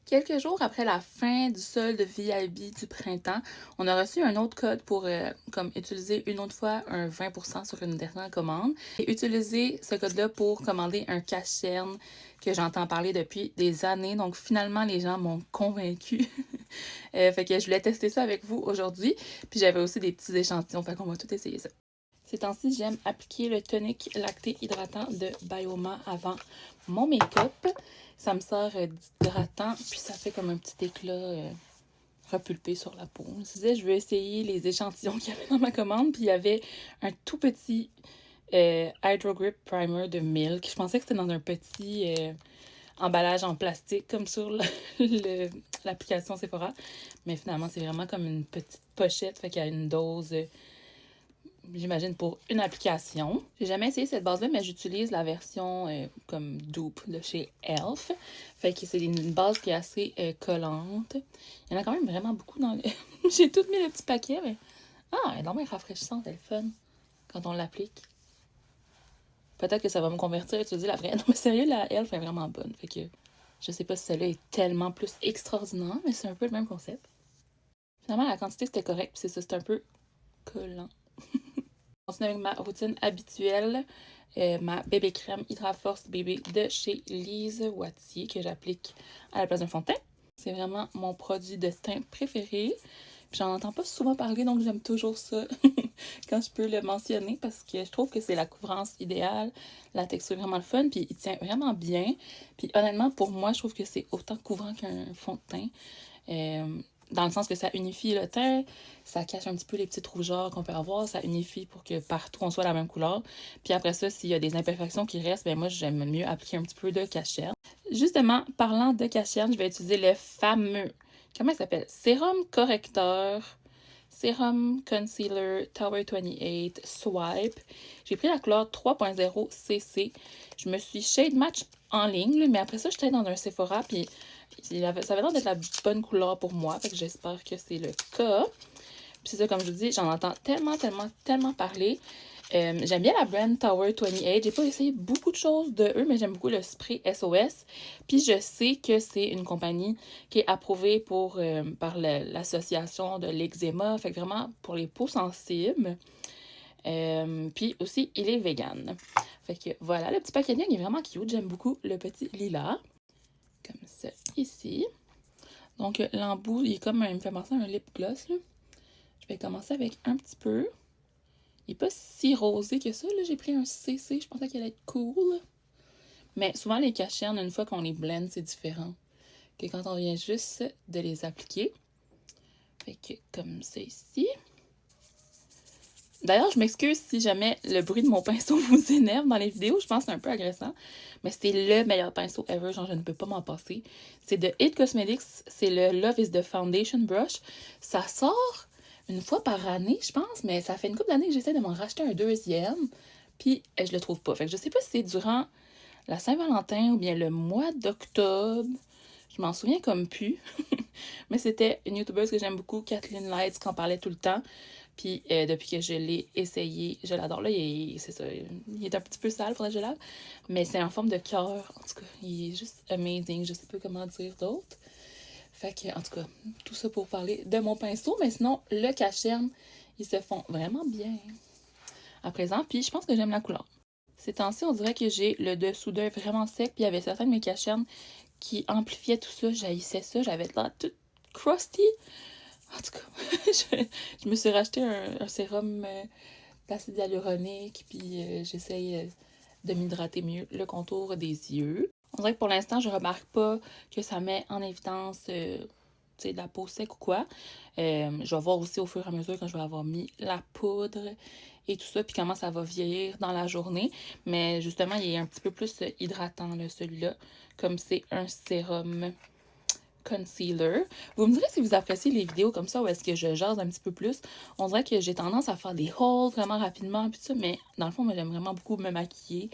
Quelques jours après la fin du solde VIB du printemps, on a reçu un autre code pour comme utiliser une autre fois un 20% sur une dernière commande et utiliser ce code-là pour commander un cache-cerne que j'entends parler depuis des années. Donc finalement, les gens m'ont convaincue. Fait que je voulais tester ça avec vous aujourd'hui. Puis j'avais aussi des petits échantillons, fait qu'on va tout essayer ça. Ces temps-ci, j'aime appliquer le tonique lacté hydratant de Bioma avant mon make-up. Ça me sert d'hydratant, puis ça fait comme un petit éclat repulpé sur la peau. Je me disais, je veux essayer les échantillons qu'il y avait dans ma commande, puis il y avait un tout petit Hydro Grip Primer de Milk. Je pensais que c'était dans un petit emballage en plastique, comme sur l'application Sephora. Mais finalement, c'est vraiment comme une petite pochette, fait qu'il y a une dose... j'imagine pour une application. J'ai jamais essayé cette base-là, mais j'utilise la version comme dupe de chez Elf. Fait que c'est une base qui est assez collante. Il y en a quand même vraiment beaucoup dans le... J'ai tout mis le petit paquet, mais... Ah, elle est vraiment rafraîchissante, elle est fun quand on l'applique. Peut-être que ça va me convertir à utiliser la vraie. Non, mais sérieux, la Elf est vraiment bonne. Fait que je sais pas si celle-là est tellement plus extraordinaire, mais c'est un peu le même concept. Finalement, la quantité, c'était correct, puis c'est ça, c'est un peu collant. Continue avec ma routine habituelle, ma bébé crème Hydra Force bébé de chez Lise Wattier que j'applique à la place d'un fond de teint. C'est vraiment mon produit de teint préféré. J'en entends pas souvent parler, donc j'aime toujours ça quand je peux le mentionner parce que je trouve que c'est la couvrance idéale, la texture est vraiment le fun, puis il tient vraiment bien. Puis honnêtement, pour moi, je trouve que c'est autant couvrant qu'un fond de teint. Dans le sens que ça unifie le teint, ça cache un petit peu les petites rougeurs qu'on peut avoir, ça unifie pour que partout on soit la même couleur. Puis après ça, s'il y a des imperfections qui restent, ben moi j'aime mieux appliquer un petit peu de cachette. Justement, parlant de cachette, je vais utiliser le fameux, comment il s'appelle? Sérum correcteur, Sérum Concealer Tower 28 Swipe. J'ai pris la couleur 3.0 CC. Je me suis shade match en ligne, mais après ça, j'étais dans un Sephora, puis ça avait l'air d'être la bonne couleur pour moi, fait que j'espère que c'est le cas. Puis c'est ça, comme je vous dis, j'en entends tellement parler. J'aime bien la brand Tower 28. J'ai pas essayé beaucoup de choses de eux, mais j'aime beaucoup le spray SOS. Puis je sais que c'est une compagnie qui est approuvée par l'association de l'eczéma, fait que vraiment pour les peaux sensibles. Puis aussi, il est vegan. Fait que voilà, le petit packaging est vraiment cute. J'aime beaucoup le petit lilas. Comme ça, ici. Donc, l'embout, il est comme il me fait penser à un lip gloss, là. Je vais commencer avec un petit peu. Il n'est pas si rosé que ça, là. J'ai pris un CC, je pensais qu'il allait être cool. Mais souvent, les cachernes, une fois qu'on les blend, c'est différent que quand on vient juste de les appliquer. Fait que, comme ça ici. D'ailleurs, je m'excuse si jamais le bruit de mon pinceau vous énerve dans les vidéos. Je pense que c'est un peu agressant. Mais c'est le meilleur pinceau ever. Genre, je ne peux pas m'en passer. C'est de It Cosmetics. C'est le Love is the Foundation Brush. Ça sort une fois par année, je pense. Mais ça fait une couple d'années que j'essaie de m'en racheter un deuxième. Puis, je le trouve pas. Fait que je sais pas si c'est durant la Saint-Valentin ou bien le mois d'octobre. Je m'en souviens comme plus. Mais c'était une youtubeuse que j'aime beaucoup, Kathleen Lights, qui en parlait tout le temps. Puis depuis que je l'ai essayé, je l'adore. Là, c'est ça, il est un petit peu sale, faudrait que je lave. Mais c'est en forme de cœur. En tout cas, il est juste amazing. Je sais pas comment dire d'autre. Fait que, en tout cas, tout ça pour parler de mon pinceau. Mais sinon, le cacherne, ils se font vraiment bien à présent. Puis je pense que j'aime la couleur. Ces temps-ci, on dirait que j'ai le dessous d'œil vraiment sec. Puis il y avait certains de mes cachernes qui amplifiaient tout ça. J'haïssais ça. J'avais l'air toute crusty. En tout cas, je me suis racheté un sérum d'acide hyaluronique, puis j'essaye de m'hydrater mieux le contour des yeux. On dirait que pour l'instant, je remarque pas que ça met en évidence de la peau sec ou quoi. Je vais voir aussi au fur et à mesure quand je vais avoir mis la poudre et tout ça, puis comment ça va vieillir dans la journée. Mais justement, il est un petit peu plus hydratant, celui-là, comme c'est un sérum concealer. Vous me direz si vous appréciez les vidéos comme ça ou est-ce que je jase un petit peu plus. On dirait que j'ai tendance à faire des hauls vraiment rapidement puis ça, mais dans le fond, moi j'aime vraiment beaucoup me maquiller.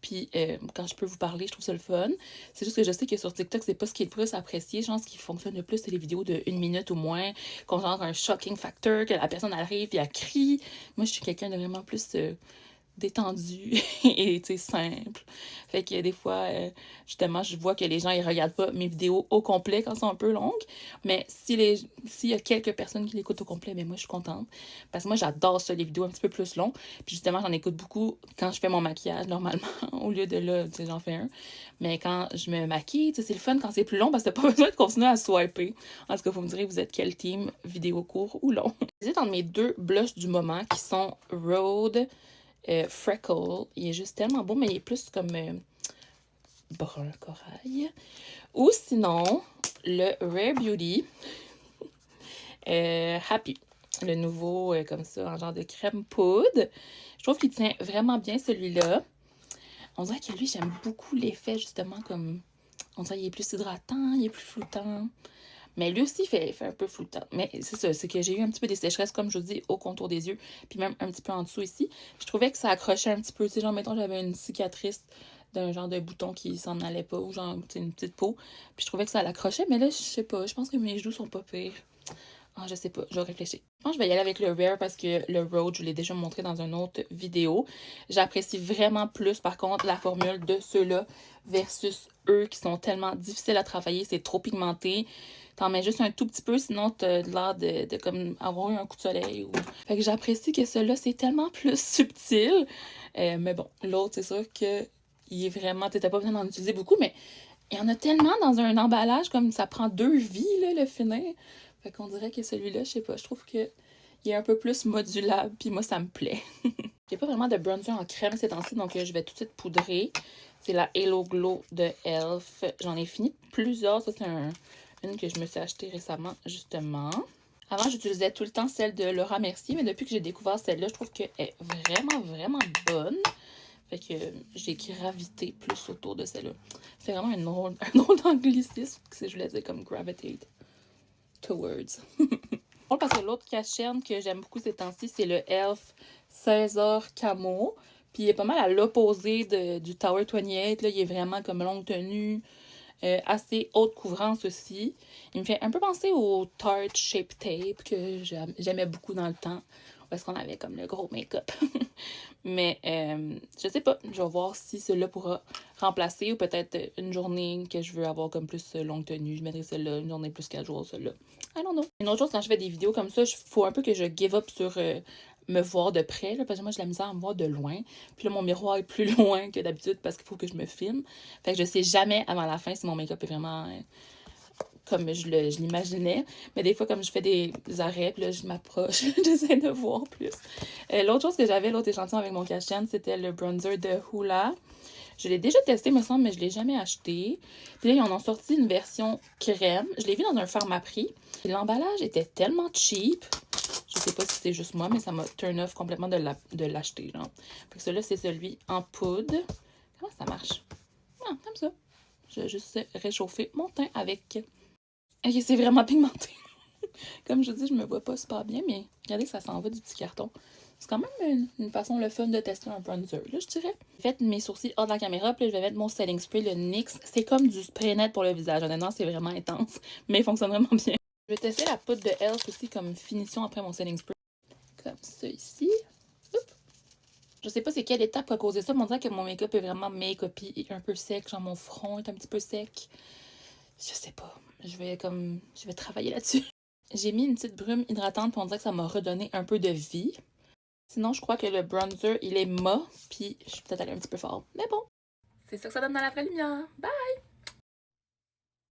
Puis quand je peux vous parler, je trouve ça le fun. C'est juste que je sais que sur TikTok, c'est pas ce qui est le plus apprécié. Je pense ce qui fonctionne le plus, c'est les vidéos de 1 minute ou moins, qu'on genre un shocking factor, que la personne arrive et elle crie. Moi, je suis quelqu'un de vraiment plus détendu et tu sais, simple. Fait que des fois, justement, je vois que les gens, ils regardent pas mes vidéos au complet quand elles sont un peu longues. Mais s'il y a quelques personnes qui l'écoutent au complet, mais moi, je suis contente. Parce que moi, j'adore ça, les vidéos un petit peu plus longues. Puis justement, j'en écoute beaucoup quand je fais mon maquillage, normalement, au lieu de là, tu sais, j'en fais un. Mais quand je me maquille, tu sais, c'est le fun quand c'est plus long parce que t'as pas besoin de continuer à swiper. En tout cas, vous me direz, vous êtes quel team, vidéo court ou long? J'hésite entre mes deux blushs du moment qui sont Rhode Freckle. Il est juste tellement beau, mais il est plus comme brun corail. Ou sinon, le Rare Beauty Happy. Le nouveau, comme ça, en genre de crème poudre. Je trouve qu'il tient vraiment bien celui-là. On dirait que lui, j'aime beaucoup l'effet, justement, comme... On dirait qu'il est plus hydratant, il est plus floutant. Mais lui aussi, il fait un peu floutant. Mais c'est ça, c'est que j'ai eu un petit peu des sécheresses, comme je vous dis, au contour des yeux, puis même un petit peu en dessous ici. Puis je trouvais que ça accrochait un petit peu. Tu sais, genre, mettons, j'avais une cicatrice d'un genre de bouton qui s'en allait pas, ou genre, tu sais, une petite peau. Puis je trouvais que ça l'accrochait, mais là, je sais pas, je pense que mes joues sont pas pires. Ah, je sais pas, je vais réfléchir. Je pense que je vais y aller avec le Rare parce que le Rhode, je l'ai déjà montré dans une autre vidéo. J'apprécie vraiment plus, par contre, la formule de ceux-là versus eux qui sont tellement difficiles à travailler. C'est trop pigmenté. T'en mets juste un tout petit peu, sinon t'as l'air de comme avoir eu un coup de soleil. Ou... Fait que j'apprécie que celui-là, c'est tellement plus subtil. Mais bon, l'autre, c'est sûr que il est vraiment... T'as pas besoin d'en utiliser beaucoup, mais il y en a tellement dans un emballage, comme ça prend 2 vies, là, le finir. Fait qu'on dirait que celui-là, je sais pas, je trouve que il est un peu plus modulable, puis moi, ça me plaît. J'ai pas vraiment de bronzer en crème ces temps-ci, donc je vais tout de suite poudrer. C'est la Halo Glow de e.l.f. J'en ai fini plusieurs. Ça, c'est une que je me suis achetée récemment, justement. Avant, j'utilisais tout le temps celle de Laura Mercier, mais depuis que j'ai découvert celle-là, je trouve qu'elle est vraiment, vraiment bonne. Fait que j'ai gravité plus autour de celle-là. C'est vraiment un autre anglicisme, que je voulais dire comme gravitate towards. Parce que l'autre cache-chaîne que j'aime beaucoup ces temps-ci, c'est le e.l.f. César Camo. Puis il est pas mal à l'opposé du Tower 28. Là, il est vraiment comme longue tenue, assez haute couvrance aussi. Il me fait un peu penser au Tarte Shape Tape que j'aimais beaucoup dans le temps. Parce qu'on avait comme le gros make-up. Mais je sais pas, je vais voir si celui-là pourra remplacer ou peut-être une journée que je veux avoir comme plus longue tenue. Je mettrai celle-là, une journée plus 4 jours, celle-là. I don't know. Une autre chose, quand je fais des vidéos comme ça, il faut un peu que je give up sur me voir de près, là, parce que moi, j'ai la misère à me voir de loin. Puis là, mon miroir est plus loin que d'habitude parce qu'il faut que je me filme. Fait que je sais jamais avant la fin si mon make-up est vraiment comme je l'imaginais. Mais des fois, comme je fais des arrêts, puis là, je m'approche, j'essaie de voir plus. L'autre chose que j'avais, l'autre échantillon avec mon cache-chaîne, c'était le bronzer de Hoola. Je l'ai déjà testé, me semble, mais je ne l'ai jamais acheté. Puis là, ils en ont sorti une version crème. Je l'ai vu dans un Pharmaprix. L'emballage était tellement cheap. Je sais pas si c'est juste moi, mais ça m'a turn off complètement de l'acheter, genre. Fait que celui-là, c'est celui en poudre. Comment ça marche? Ah, comme ça. Je vais juste réchauffer mon teint avec. Ok, c'est vraiment pigmenté. Comme je dis, je me vois pas super bien, mais regardez que ça s'en va du petit carton. C'est quand même une façon le fun de tester un bronzer, là, je dirais. J'ai fait mes sourcils hors de la caméra, puis là, je vais mettre mon setting spray, le NYX. C'est comme du spray net pour le visage. Honnêtement, c'est vraiment intense, mais il fonctionne vraiment bien. Je vais tester la poudre de e.l.f. aussi comme finition après mon setting spray. Comme ça ici. Oups. Je sais pas c'est quelle étape a causé ça, mais on dirait que mon make-up est vraiment make-up un peu sec. Genre mon front est un petit peu sec. Je sais pas. Je vais travailler là-dessus. J'ai mis une petite brume hydratante pour on dirait que ça m'a redonné un peu de vie. Sinon, je crois que le bronzer, il est mat, puis je suis peut-être allée un petit peu fort. Mais bon, c'est ça que ça donne dans la vraie lumière. Bye!